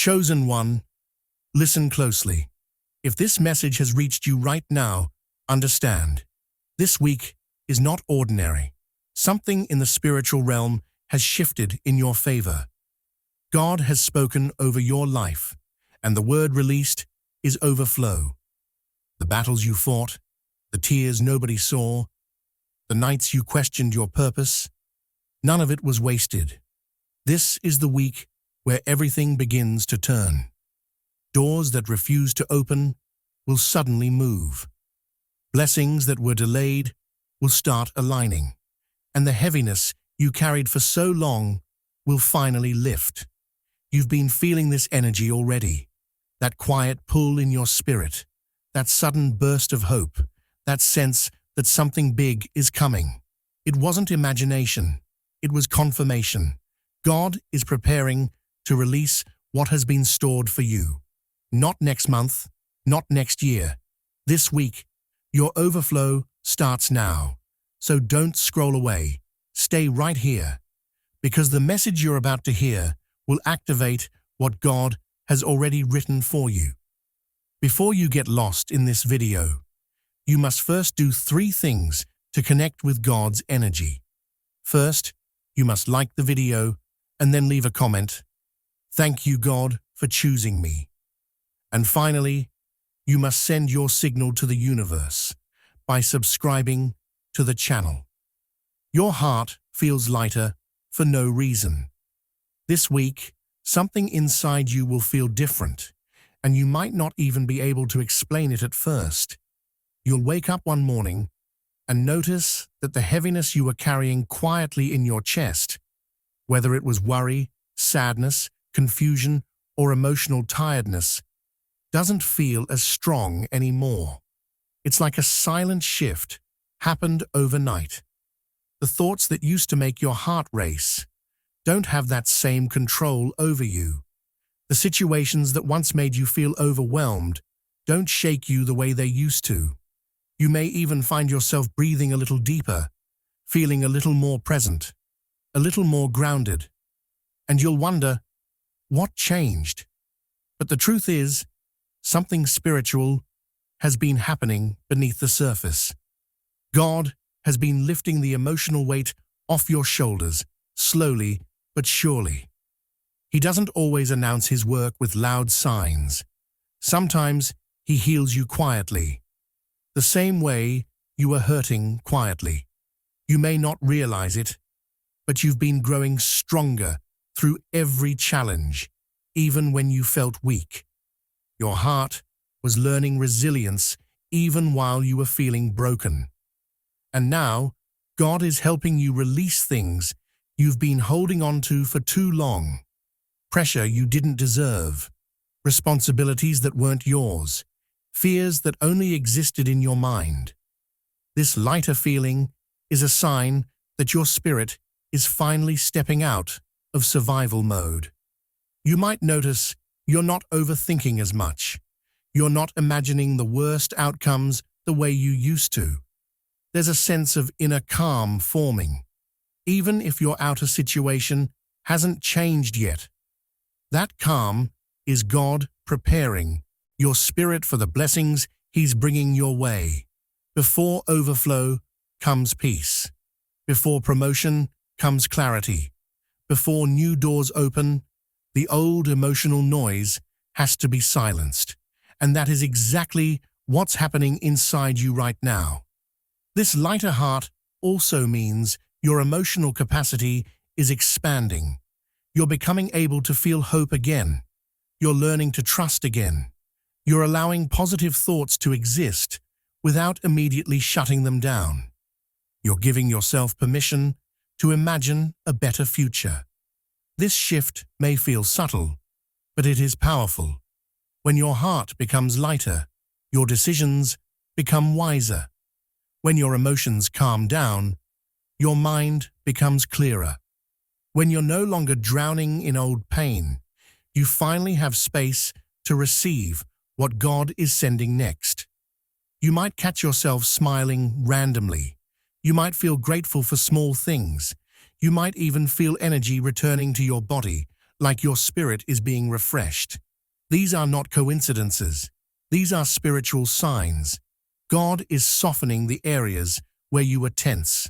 Chosen one, listen closely. If this message has reached you right now, understand. This week is not ordinary. Something in the spiritual realm has shifted in your favor. God has spoken over your life, and the word released is overflow. The battles you fought, the tears nobody saw, the nights you questioned your purpose, none of it was wasted. This is the week where everything begins to turn. Doors that refuse to open will suddenly move. Blessings that were delayed will start aligning, and the heaviness you carried for so long will finally lift. You've been feeling this energy already, that quiet pull in your spirit, that sudden burst of hope, that sense that something big is coming. It wasn't imagination, it was confirmation. God is preparing to release what has been stored for you. Not next month, not next year. This week, your overflow starts now. So don't scroll away. Stay right here, because the message you're about to hear will activate what God has already written for you. Before you get lost in this video, you must first do 3 things to connect with God's energy. First, you must like the video and then leave a comment. Thank you, God, for choosing me. And finally, you must send your signal to the universe by subscribing to the channel. Your heart feels lighter for no reason. This week, something inside you will feel different, and you might not even be able to explain it at first. You'll wake up one morning and notice that the heaviness you were carrying quietly in your chest, whether it was worry, sadness, confusion, or emotional tiredness, doesn't feel as strong anymore. It's like a silent shift happened overnight. The thoughts that used to make your heart race don't have that same control over you. The situations that once made you feel overwhelmed don't shake you the way they used to. You may even find yourself breathing a little deeper, feeling a little more present, a little more grounded. And you'll wonder, what changed? But the truth is, something spiritual has been happening beneath the surface. God has been lifting the emotional weight off your shoulders, slowly but surely. He doesn't always announce his work with loud signs. Sometimes he heals you quietly, the same way you were hurting quietly. You may not realize it, but you've been growing stronger through every challenge, even when you felt weak. Your heart was learning resilience even while you were feeling broken. And now, God is helping you release things you've been holding on to for too long. Pressure you didn't deserve, responsibilities that weren't yours, fears that only existed in your mind. This lighter feeling is a sign that your spirit is finally stepping out of survival mode. You might notice you're not overthinking as much. You're not imagining the worst outcomes the way you used to. There's a sense of inner calm forming, even if your outer situation hasn't changed yet. That calm is God preparing your spirit for the blessings He's bringing your way. Before overflow comes peace. Before promotion comes clarity. Before new doors open, the old emotional noise has to be silenced. And that is exactly what's happening inside you right now. This lighter heart also means your emotional capacity is expanding. You're becoming able to feel hope again. You're learning to trust again. You're allowing positive thoughts to exist without immediately shutting them down. You're giving yourself permission to imagine a better future. This shift may feel subtle, but it is powerful. When your heart becomes lighter, your decisions become wiser. When your emotions calm down, your mind becomes clearer. When you're no longer drowning in old pain, you finally have space to receive what God is sending next. You might catch yourself smiling randomly. You might feel grateful for small things. You might even feel energy returning to your body, like your spirit is being refreshed. These are not coincidences. These are spiritual signs. God is softening the areas where you were tense.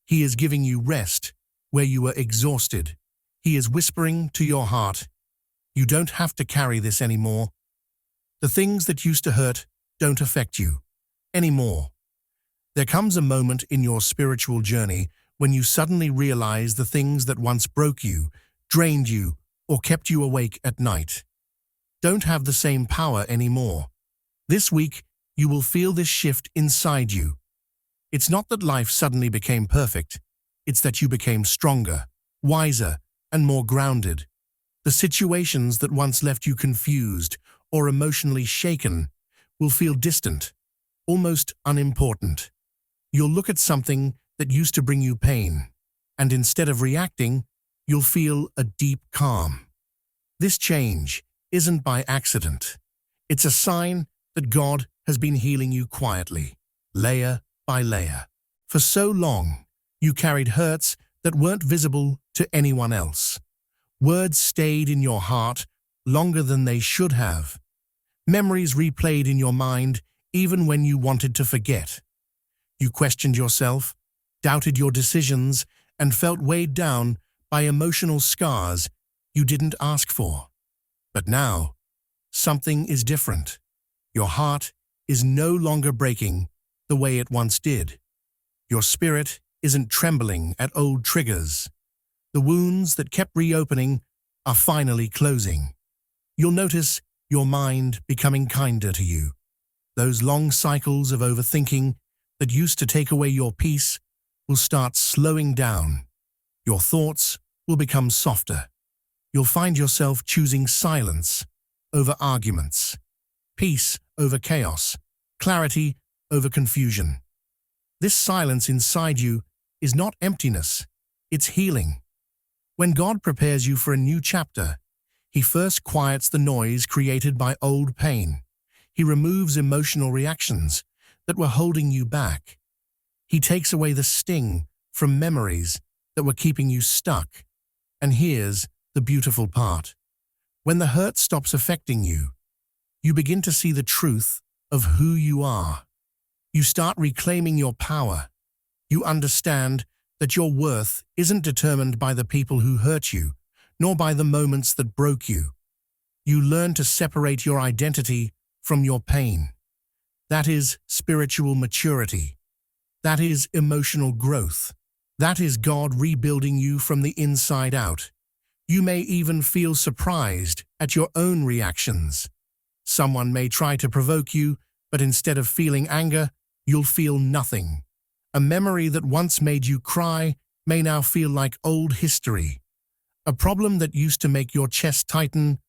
He is giving you rest where you were exhausted. He is whispering to your heart, "You don't have to carry this anymore. The things that used to hurt don't affect you anymore." There comes a moment in your spiritual journey when you suddenly realize the things that once broke you, drained you, or kept you awake at night don't have the same power anymore. This week, you will feel this shift inside you. It's not that life suddenly became perfect. It's that you became stronger, wiser, and more grounded. The situations that once left you confused or emotionally shaken will feel distant, almost unimportant. You'll look at something that used to bring you pain, and instead of reacting, you'll feel a deep calm. This change isn't by accident. It's a sign that God has been healing you quietly, layer by layer. For so long, you carried hurts that weren't visible to anyone else. Words stayed in your heart longer than they should have. Memories replayed in your mind even when you wanted to forget. You questioned yourself, doubted your decisions, and felt weighed down by emotional scars you didn't ask for. But now, something is different. Your heart is no longer breaking the way it once did. Your spirit isn't trembling at old triggers. The wounds that kept reopening are finally closing. You'll notice your mind becoming kinder to you. Those long cycles of overthinking that used to take away your peace will start slowing down. Your thoughts will become softer. You'll find yourself choosing silence over arguments, peace over chaos, clarity over confusion. This silence inside you is not emptiness, it's healing. When God prepares you for a new chapter, He first quiets the noise created by old pain. He removes emotional reactions that were holding you back. He takes away the sting from memories that were keeping you stuck. And here's the beautiful part. When the hurt stops affecting you, you begin to see the truth of who you are. You start reclaiming your power. You understand that your worth isn't determined by the people who hurt you, nor by the moments that broke you. You learn to separate your identity from your pain. That is spiritual maturity. That is emotional growth. That is God rebuilding you from the inside out. You may even feel surprised at your own reactions. Someone may try to provoke you, but instead of feeling anger, you'll feel nothing. A memory that once made you cry may now feel like old history. A problem that used to make your chest tighten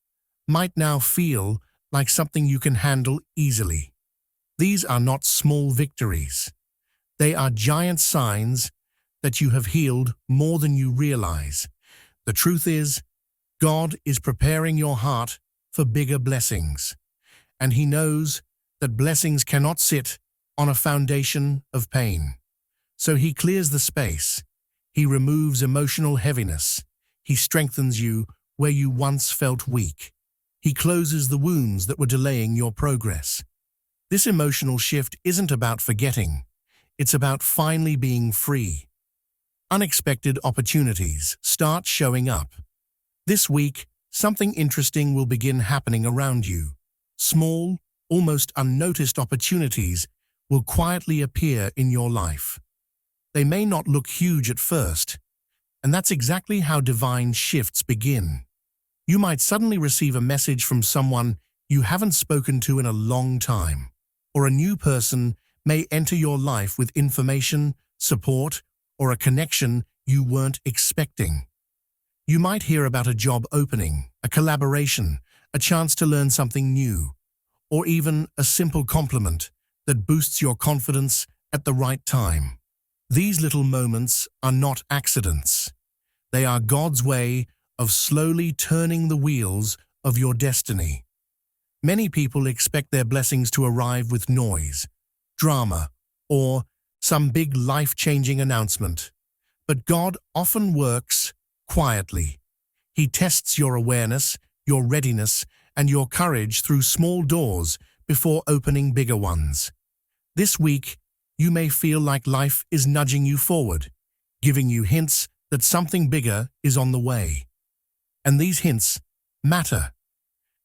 might now feel like something you can handle easily. These are not small victories. They are giant signs that you have healed more than you realize. The truth is, God is preparing your heart for bigger blessings, and He knows that blessings cannot sit on a foundation of pain. So He clears the space. He removes emotional heaviness. He strengthens you where you once felt weak. He closes the wounds that were delaying your progress. This emotional shift isn't about forgetting. It's about finally being free. Unexpected opportunities start showing up. This week, something interesting will begin happening around you. Small, almost unnoticed opportunities will quietly appear in your life. They may not look huge at first, and that's exactly how divine shifts begin. You might suddenly receive a message from someone you haven't spoken to in a long time, or a new person may enter your life with information, support, or a connection you weren't expecting. You might hear about a job opening, a collaboration, a chance to learn something new, or even a simple compliment that boosts your confidence at the right time. These little moments are not accidents. They are God's way of slowly turning the wheels of your destiny. Many people expect their blessings to arrive with noise, drama, or some big life-changing announcement. But God often works quietly. He tests your awareness, your readiness, and your courage through small doors before opening bigger ones. This week, you may feel like life is nudging you forward, giving you hints that something bigger is on the way. And these hints matter.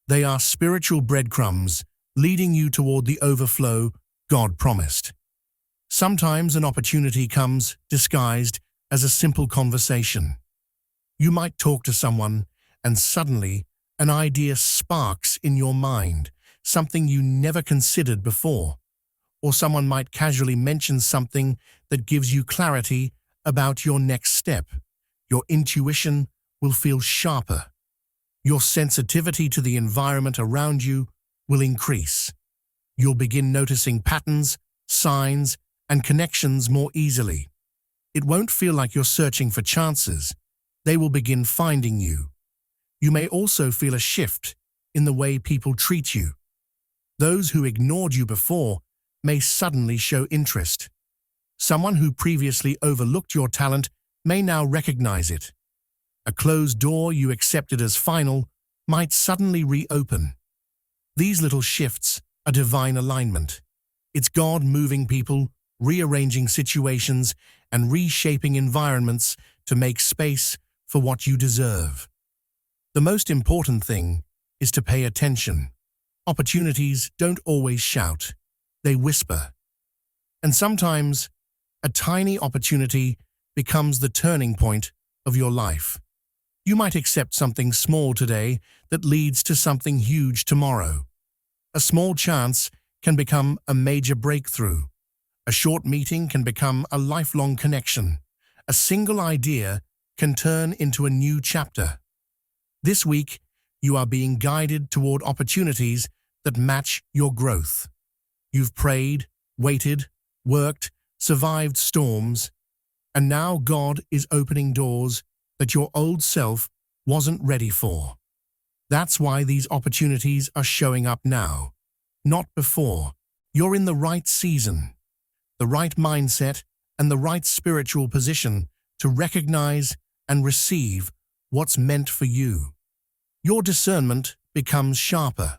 They are spiritual breadcrumbs leading you toward the overflow God promised. Sometimes an opportunity comes disguised as a simple conversation. You might talk to someone and suddenly an idea sparks in your mind, something you never considered before. Or someone might casually mention something that gives you clarity about your next step. Your intuition will feel sharper. Your sensitivity to the environment around you will increase. You'll begin noticing patterns, signs, and connections more easily. It won't feel like you're searching for chances. They will begin finding you. You may also feel a shift in the way people treat you. Those who ignored you before may suddenly show interest. Someone who previously overlooked your talent may now recognize it. A closed door you accepted as final might suddenly reopen. These little shifts are divine alignment. It's God moving people, rearranging situations, and reshaping environments to make space for what you deserve. The most important thing is to pay attention. Opportunities don't always shout. They whisper. And sometimes, a tiny opportunity becomes the turning point of your life. You might accept something small today that leads to something huge tomorrow. A small chance can become a major breakthrough. A short meeting can become a lifelong connection. A single idea can turn into a new chapter. This week, you are being guided toward opportunities that match your growth. You've prayed, waited, worked, survived storms, and now God is opening doors that your old self wasn't ready for. That's why these opportunities are showing up now, not before. You're in the right season, the right mindset, and the right spiritual position to recognize and receive what's meant for you. Your discernment becomes sharper.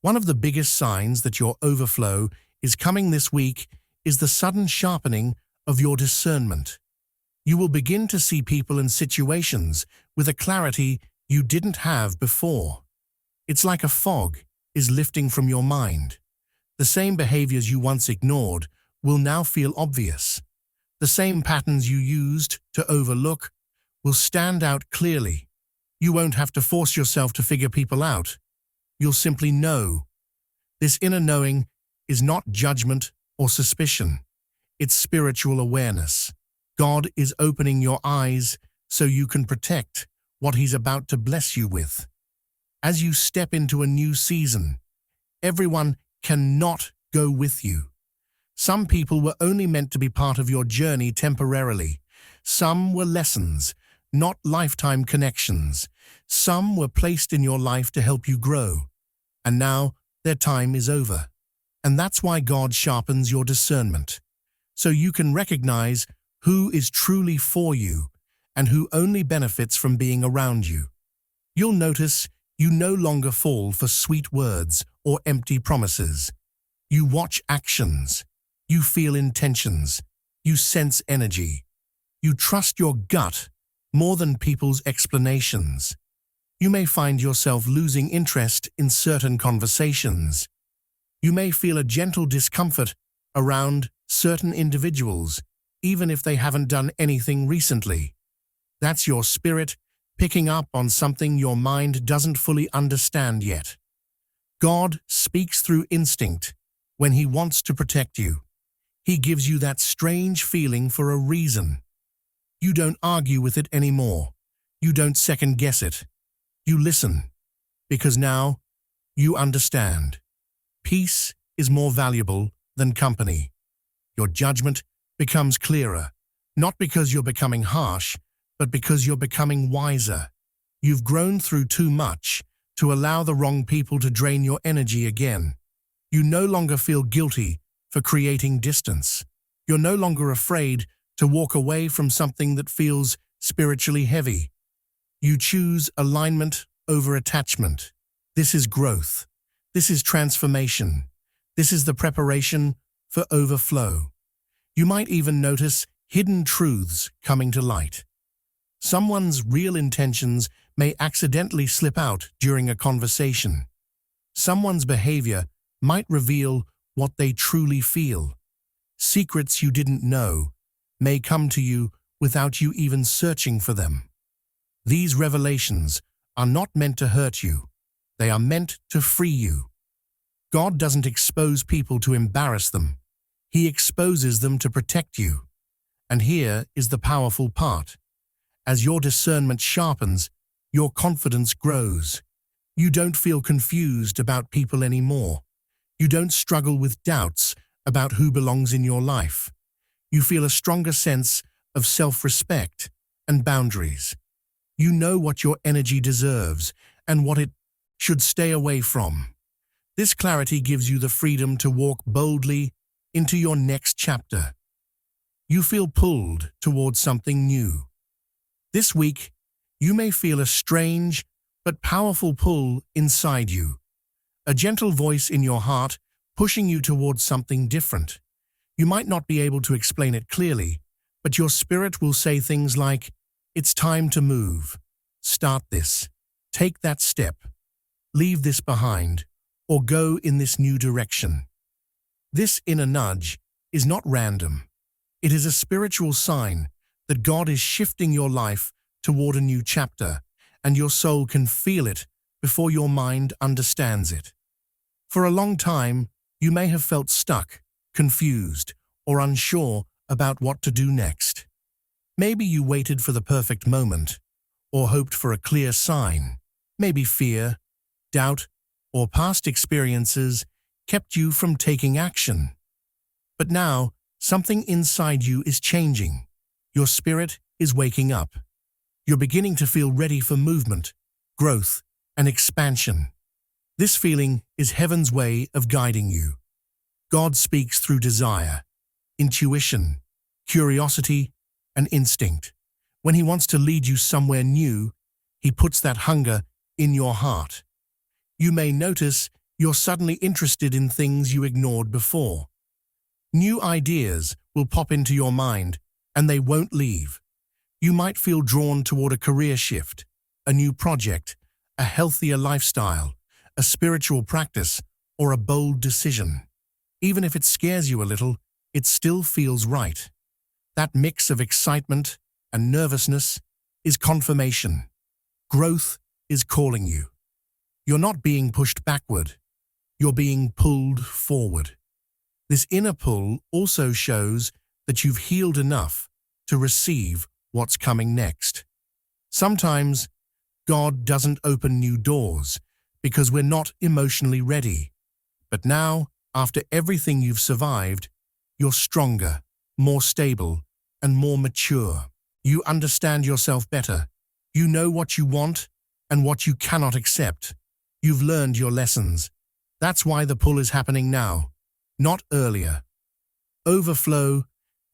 One of the biggest signs that your overflow is coming this week is the sudden sharpening of your discernment. You will begin to see people and situations with a clarity you didn't have before. It's like a fog is lifting from your mind. The same behaviors you once ignored will now feel obvious. The same patterns you used to overlook will stand out clearly. You won't have to force yourself to figure people out. You'll simply know. This inner knowing is not judgment or suspicion. It's spiritual awareness. God is opening your eyes so you can protect what He's about to bless you with. As you step into a new season, everyone cannot go with you. Some people were only meant to be part of your journey temporarily. Some were lessons, not lifetime connections. Some were placed in your life to help you grow. And now their time is over. And that's why God sharpens your discernment, so you can recognize who is truly for you and who only benefits from being around you. You'll notice you no longer fall for sweet words or empty promises. You watch actions. You feel intentions. You sense energy. You trust your gut more than people's explanations. You may find yourself losing interest in certain conversations. You may feel a gentle discomfort around certain individuals, even if they haven't done anything recently. That's your spirit picking up on something your mind doesn't fully understand yet. God speaks through instinct when He wants to protect you. He gives you that strange feeling for a reason. You don't argue with it anymore. You don't second-guess it. You listen, because now you understand. Peace is more valuable than company. Your judgment becomes clearer, not because you're becoming harsh, but because you're becoming wiser. You've grown through too much to allow the wrong people to drain your energy again. You no longer feel guilty for creating distance. You're no longer afraid to walk away from something that feels spiritually heavy. You choose alignment over attachment. This is growth. This is transformation. This is the preparation for overflow. You might even notice hidden truths coming to light. Someone's real intentions may accidentally slip out during a conversation. Someone's behavior might reveal what they truly feel. Secrets you didn't know may come to you without you even searching for them. These revelations are not meant to hurt you. They are meant to free you. God doesn't expose people to embarrass them. He exposes them to protect you. And here is the powerful part. As your discernment sharpens, your confidence grows. You don't feel confused about people anymore. You don't struggle with doubts about who belongs in your life. You feel a stronger sense of self-respect and boundaries. You know what your energy deserves and what it should stay away from. This clarity gives you the freedom to walk boldly into your next chapter. You feel pulled towards something new. This week, you may feel a strange but powerful pull inside you, a gentle voice in your heart pushing you towards something different. You might not be able to explain it clearly, but your spirit will say things like, "It's time to move. Start this. Take that step. Leave this behind, or go in this new direction." This inner nudge is not random. It is a spiritual sign that God is shifting your life toward a new chapter, and your soul can feel it before your mind understands it. For a long time, you may have felt stuck, confused, or unsure about what to do next. Maybe you waited for the perfect moment, or hoped for a clear sign. Maybe fear, doubt, or past experiences kept you from taking action. But now, something inside you is changing. Your spirit is waking up. You're beginning to feel ready for movement, growth, and expansion. This feeling is heaven's way of guiding you. God speaks through desire, intuition, curiosity, and instinct. When He wants to lead you somewhere new, He puts that hunger in your heart. You may notice you're suddenly interested in things you ignored before. New ideas will pop into your mind, and they won't leave. You might feel drawn toward a career shift, a new project, a healthier lifestyle, a spiritual practice, or a bold decision. Even if it scares you a little, it still feels right. That mix of excitement and nervousness is confirmation. Growth is calling you. You're not being pushed backward. You're being pulled forward. This inner pull also shows that you've healed enough to receive what's coming next. Sometimes God doesn't open new doors because we're not emotionally ready. But now, after everything you've survived, you're stronger, more stable, and more mature. You understand yourself better. You know what you want and what you cannot accept. You've learned your lessons. That's why the pull is happening now, not earlier. Overflow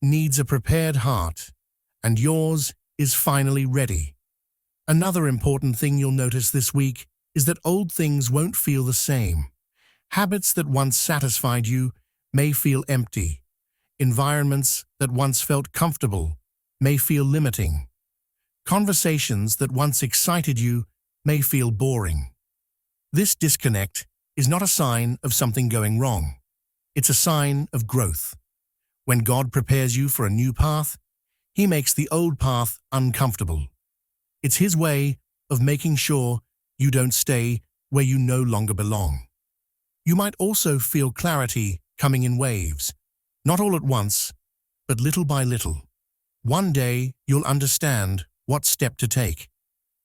needs a prepared heart, and yours is finally ready. Another important thing you'll notice this week is that old things won't feel the same. Habits that once satisfied you may feel empty. Environments that once felt comfortable may feel limiting. Conversations that once excited you may feel boring. This disconnect is not a sign of something going wrong. It's a sign of growth. When God prepares you for a new path, He makes the old path uncomfortable. It's His way of making sure you don't stay where you no longer belong. You might also feel clarity coming in waves, not all at once, but little by little. One day, you'll understand what step to take.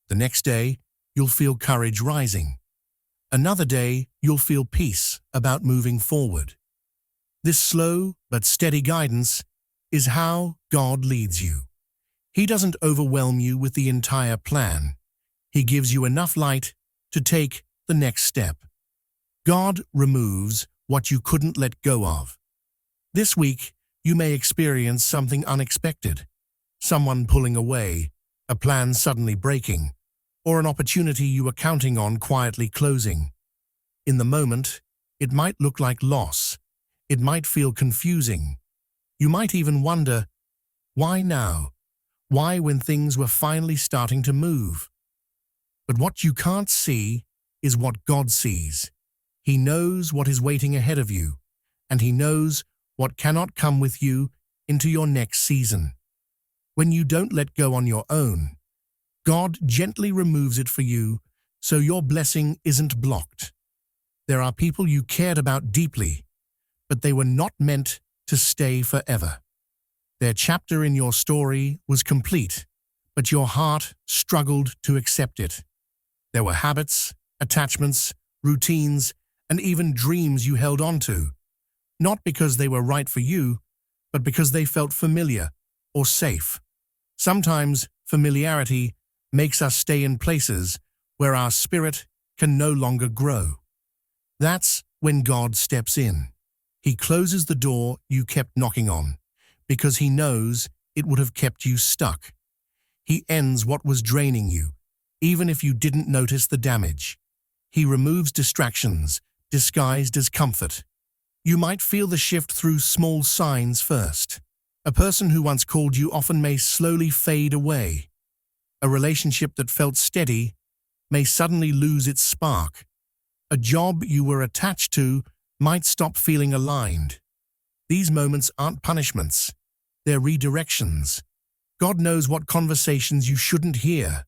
The next day, you'll feel courage rising. Another day, you'll feel peace about moving forward. This slow but steady guidance is how God leads you. He doesn't overwhelm you with the entire plan. He gives you enough light to take the next step. God removes what you couldn't let go of. This week, you may experience something unexpected. Someone pulling away, a plan suddenly breaking, or an opportunity you were counting on quietly closing. In the moment, it might look like loss. It might feel confusing. You might even wonder, why now? Why when things were finally starting to move? But what you can't see is what God sees. He knows what is waiting ahead of you, and He knows what cannot come with you into your next season. When you don't let go on your own, God gently removes it for you so your blessing isn't blocked. There are people you cared about deeply, but they were not meant to stay forever. Their chapter in your story was complete, but your heart struggled to accept it. There were habits, attachments, routines, and even dreams you held on to, not because they were right for you, but because they felt familiar or safe. Sometimes familiarity makes us stay in places where our spirit can no longer grow. That's when God steps in. He closes the door you kept knocking on, because He knows it would have kept you stuck. He ends what was draining you, even if you didn't notice the damage. He removes distractions, disguised as comfort. You might feel the shift through small signs first. A person who once called you often may slowly fade away. A relationship that felt steady may suddenly lose its spark. A job you were attached to might stop feeling aligned. These moments aren't punishments. They're redirections. God knows what conversations you shouldn't hear,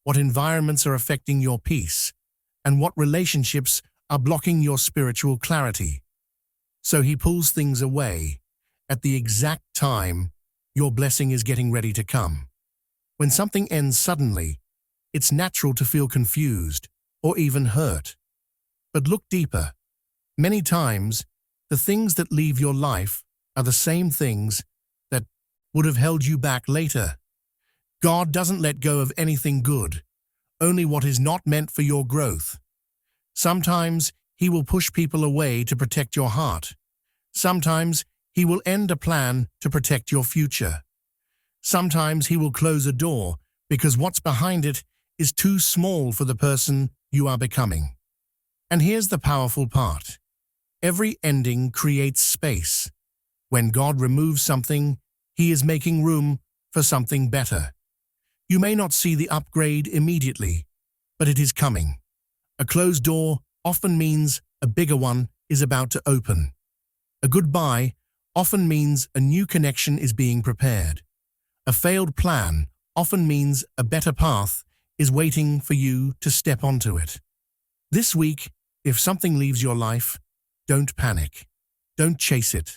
what environments are affecting your peace, and what relationships are blocking your spiritual clarity. So He pulls things away at the exact time your blessing is getting ready to come. When something ends suddenly, it's natural to feel confused or even hurt. But look deeper. Many times, the things that leave your life are the same things that would have held you back later. God doesn't let go of anything good, only what is not meant for your growth. Sometimes He will push people away to protect your heart. Sometimes He will end a plan to protect your future. Sometimes He will close a door because what's behind it is too small for the person you are becoming. And here's the powerful part. Every ending creates space. When God removes something, He is making room for something better. You may not see the upgrade immediately, but it is coming. A closed door often means a bigger one is about to open. A goodbye often means a new connection is being prepared. A failed plan often means a better path is waiting for you to step onto it. This week, if something leaves your life, don't panic. Don't chase it.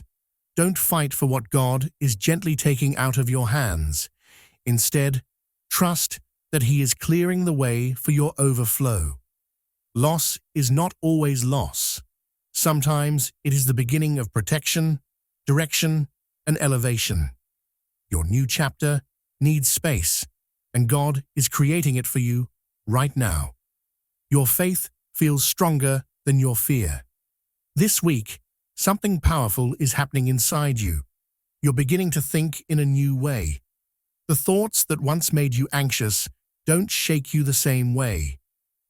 Don't fight for what God is gently taking out of your hands. Instead, trust that He is clearing the way for your overflow. Loss is not always loss. Sometimes it is the beginning of protection, direction, and elevation. Your new chapter needs space, and God is creating it for you right now. Your faith feels stronger than your fear. This week, something powerful is happening inside you. You're beginning to think in a new way. The thoughts that once made you anxious don't shake you the same way.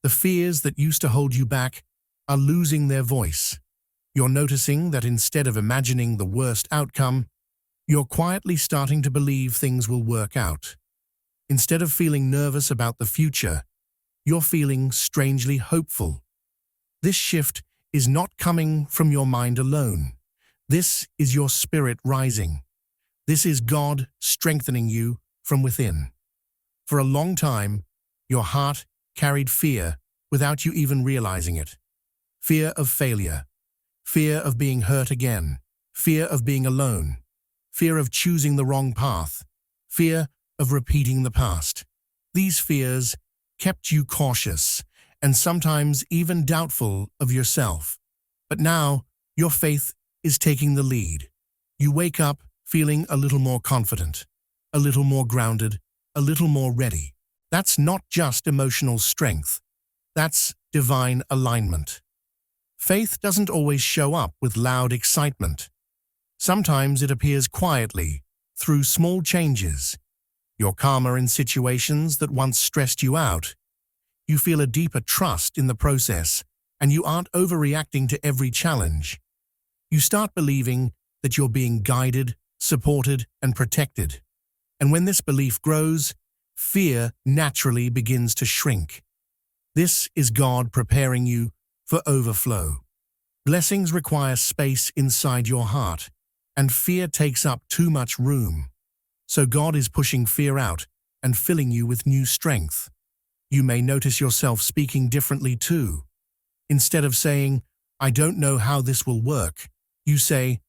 The fears that used to hold you back are losing their voice. You're noticing that instead of imagining the worst outcome, you're quietly starting to believe things will work out. Instead of feeling nervous about the future, you're feeling strangely hopeful. This shift is not coming from your mind alone. This is your spirit rising. This is God strengthening you from within. For a long time, your heart carried fear without you even realizing it. Fear of failure, fear of being hurt again, fear of being alone, fear of choosing the wrong path, fear of repeating the past. These fears kept you cautious and sometimes even doubtful of yourself. But now, your faith is taking the lead. You wake up feeling a little more confident, a little more grounded, a little more ready. That's not just emotional strength. That's divine alignment. Faith doesn't always show up with loud excitement. Sometimes it appears quietly, through small changes. You're calmer in situations that once stressed you out. you feel a deeper trust in the process, and you aren't overreacting to every challenge. You start believing that you're being guided, supported, and protected. And when this belief grows, fear naturally begins to shrink. This is God preparing you for overflow. Blessings require space inside your heart, and fear takes up too much room. So God is pushing fear out and filling you with new strength. You may notice yourself speaking differently too. Instead of saying, "I don't know how this will work," you say,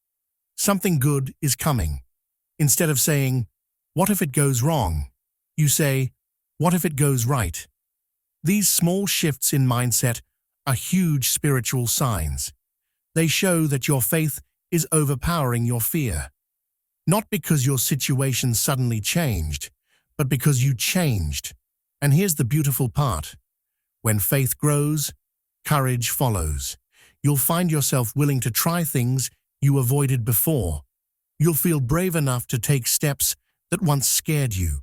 "Something good is coming." Instead of saying, "What if it goes wrong?" you say, "What if it goes right?" These small shifts in mindset are huge spiritual signs. They show that your faith is overpowering your fear. Not because your situation suddenly changed, but because you changed. And here's the beautiful part. When faith grows, courage follows. You'll find yourself willing to try things you avoided before. You'll feel brave enough to take steps that once scared you.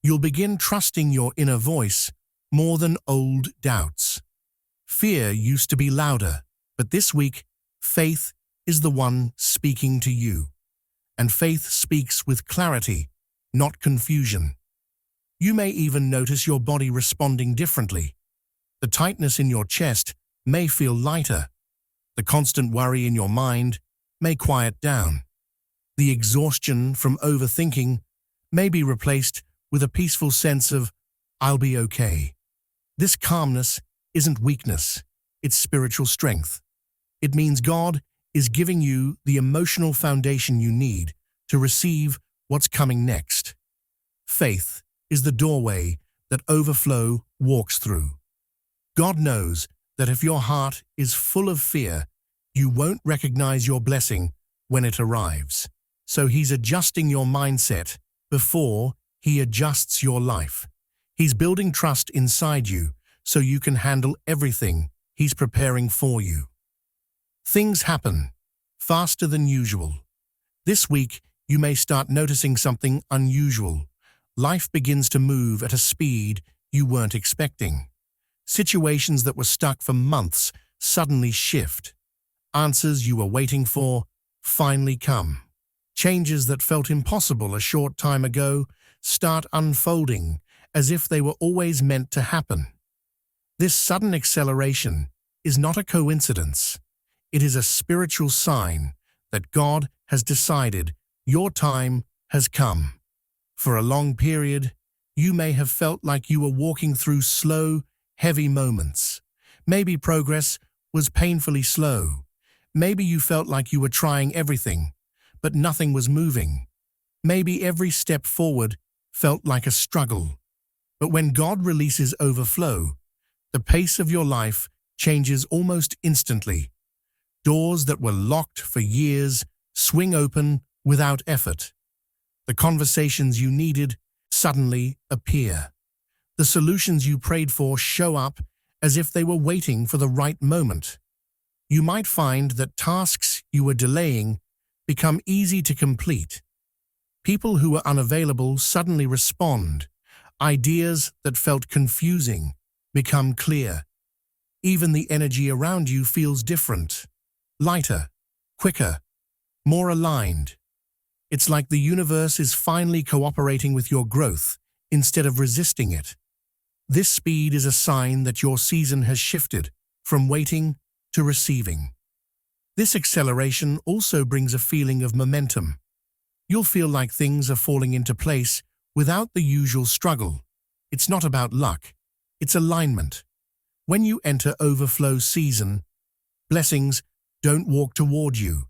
You'll begin trusting your inner voice more than old doubts. Fear used to be louder, but this week, faith is the one speaking to you. And faith speaks with clarity, not confusion. You may even notice your body responding differently. The tightness in your chest may feel lighter. The constant worry in your mind may quiet down. The exhaustion from overthinking may be replaced with a peaceful sense of, "I'll be okay." This calmness isn't weakness, it's spiritual strength. It means God is giving you the emotional foundation you need to receive what's coming next. Faith is the doorway that overflow walks through. God knows that if your heart is full of fear, you won't recognize your blessing when it arrives. So He's adjusting your mindset before He adjusts your life. He's building trust inside you so you can handle everything He's preparing for you. Things happen faster than usual. This week, you may start noticing something unusual. Life begins to move at a speed you weren't expecting. Situations that were stuck for months suddenly shift. Answers you were waiting for finally come. Changes that felt impossible a short time ago start unfolding as if they were always meant to happen. This sudden acceleration is not a coincidence. It is a spiritual sign that God has decided your time has come. For a long period, you may have felt like you were walking through slow, heavy moments. Maybe progress was painfully slow. Maybe you felt like you were trying everything, but nothing was moving. Maybe every step forward felt like a struggle. But when God releases overflow, the pace of your life changes almost instantly. Doors that were locked for years swing open without effort. The conversations you needed suddenly appear. The solutions you prayed for show up as if they were waiting for the right moment. You might find that tasks you were delaying become easy to complete. People who were unavailable suddenly respond. Ideas that felt confusing become clear. Even the energy around you feels different, lighter, quicker, more aligned. It's like the universe is finally cooperating with your growth instead of resisting it. This speed is a sign that your season has shifted from waiting to receiving. This acceleration also brings a feeling of momentum. You'll feel like things are falling into place without the usual struggle. It's not about luck, it's alignment. When you enter overflow season, blessings don't walk toward you,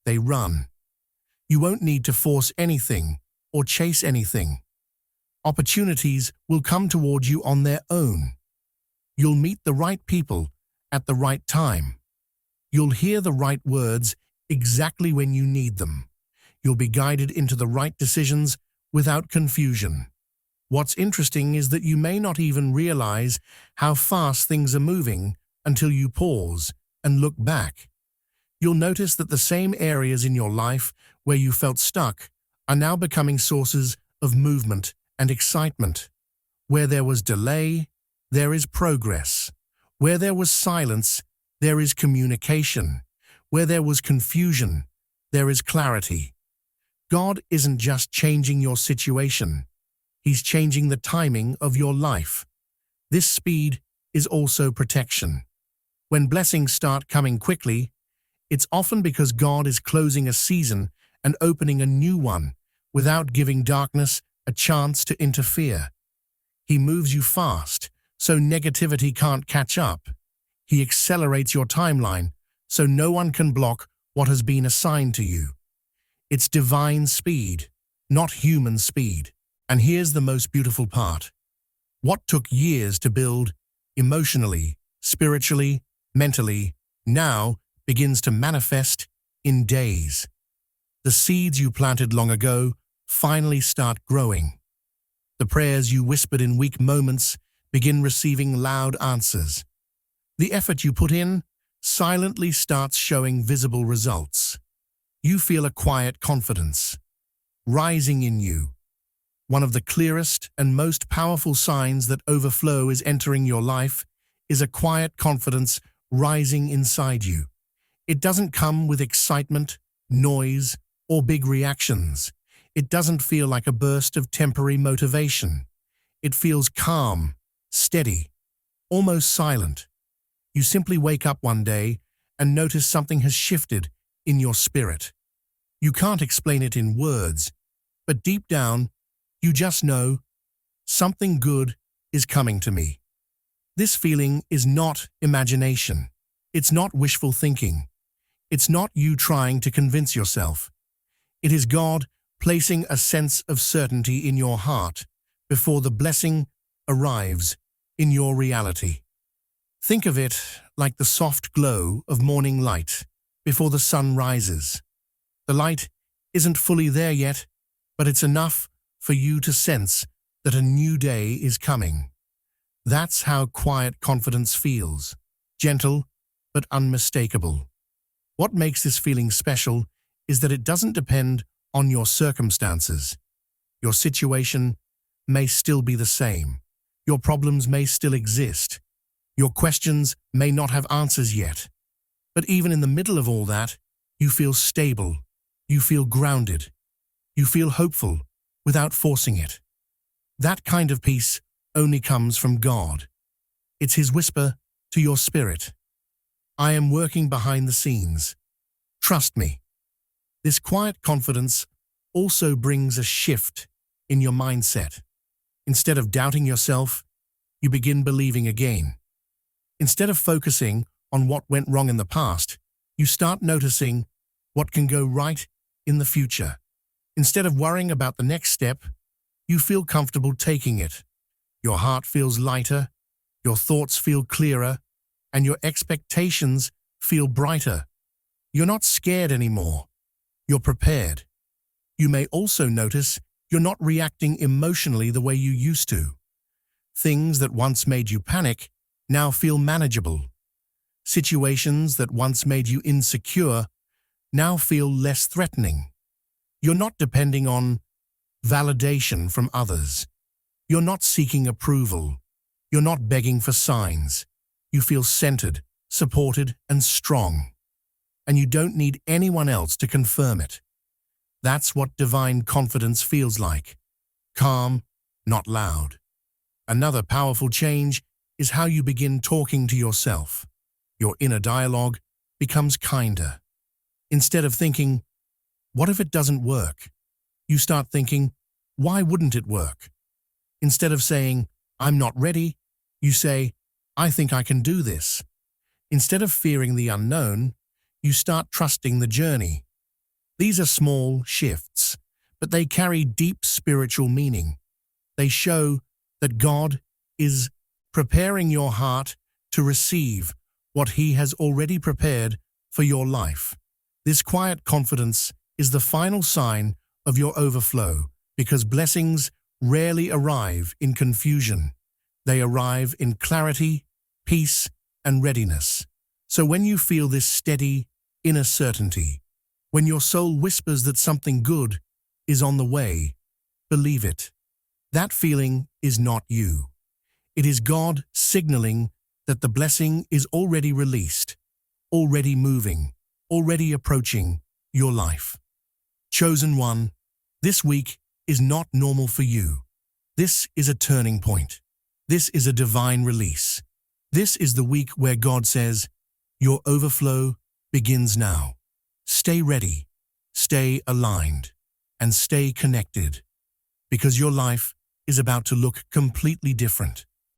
they run. You won't need to force anything or chase anything. Opportunities will come toward you on their own. You'll meet the right people at the right time. You'll hear the right words exactly when you need them. You'll be guided into the right decisions without confusion. What's interesting is that you may not even realize how fast things are moving until you pause and look back. You'll notice that the same areas in your life where you felt stuck are now becoming sources of movement and excitement. Where there was delay, there is progress. Where there was silence, there is communication. Where there was confusion, there is clarity. God isn't just changing your situation. He's changing the timing of your life. This speed is also protection. When blessings start coming quickly, it's often because God is closing a season and opening a new one without giving darkness a chance to interfere. He moves you fast, so negativity can't catch up. He accelerates your timeline, so no one can block what has been assigned to you. It's divine speed, not human speed. And here's the most beautiful part. What took years to build, emotionally, spiritually, mentally, now begins to manifest in days. The seeds you planted long ago finally start growing. The prayers you whispered in weak moments begin receiving loud answers. The effort you put in silently starts showing visible results. You feel a quiet confidence rising in you. One of the clearest and most powerful signs that overflow is entering your life is a quiet confidence rising inside you. It doesn't come with excitement, noise, or big reactions. It doesn't feel like a burst of temporary motivation. It feels calm, steady, almost silent. You simply wake up one day and notice something has shifted in your spirit. You can't explain it in words, but deep down, you just know something good is coming to me. This feeling is not imagination. It's not wishful thinking. It's not you trying to convince yourself. It is God placing a sense of certainty in your heart before the blessing arrives in your reality. Think of it like the soft glow of morning light before the sun rises. The light isn't fully there yet, but it's enough for you to sense that a new day is coming. That's how quiet confidence feels, gentle but unmistakable. What makes this feeling special is that it doesn't depend on your circumstances. Your situation may still be the same. Your problems may still exist. Your questions may not have answers yet. But even in the middle of all that, you feel stable. You feel grounded. You feel hopeful without forcing it. That kind of peace only comes from God. It's His whisper to your spirit. I am working behind the scenes. Trust me. This quiet confidence also brings a shift in your mindset. Instead of doubting yourself, you begin believing again. Instead of focusing on what went wrong in the past, you start noticing what can go right in the future. Instead of worrying about the next step, you feel comfortable taking it. Your heart feels lighter, your thoughts feel clearer, and your expectations feel brighter. You're not scared anymore. You're prepared. You may also notice you're not reacting emotionally the way you used to. Things that once made you panic now feel manageable. Situations that once made you insecure now feel less threatening. You're not depending on validation from others. You're not seeking approval. You're not begging for signs. You feel centered, supported, and strong. And you don't need anyone else to confirm it. That's what divine confidence feels like. Calm, not loud. Another powerful change is how you begin talking to yourself. Your inner dialogue becomes kinder. Instead of thinking, what if it doesn't work? You start thinking, why wouldn't it work? Instead of saying, I'm not ready, you say, I think I can do this. Instead of fearing the unknown, you start trusting the journey. These are small shifts, but they carry deep spiritual meaning. They show that God is preparing your heart to receive what He has already prepared for your life. This quiet confidence is the final sign of your overflow, because blessings rarely arrive in confusion. They arrive in clarity, peace, and readiness. So when you feel this steady, inner certainty, when your soul whispers that something good is on the way, believe it. That feeling is not you. It is God signaling that the blessing is already released, already moving, already approaching your life. Chosen one, this week is not normal for you. This is a turning point. This is a divine release. This is the week where God says, your overflow begins now. Stay ready, stay aligned, and stay connected, because your life is about to look completely different.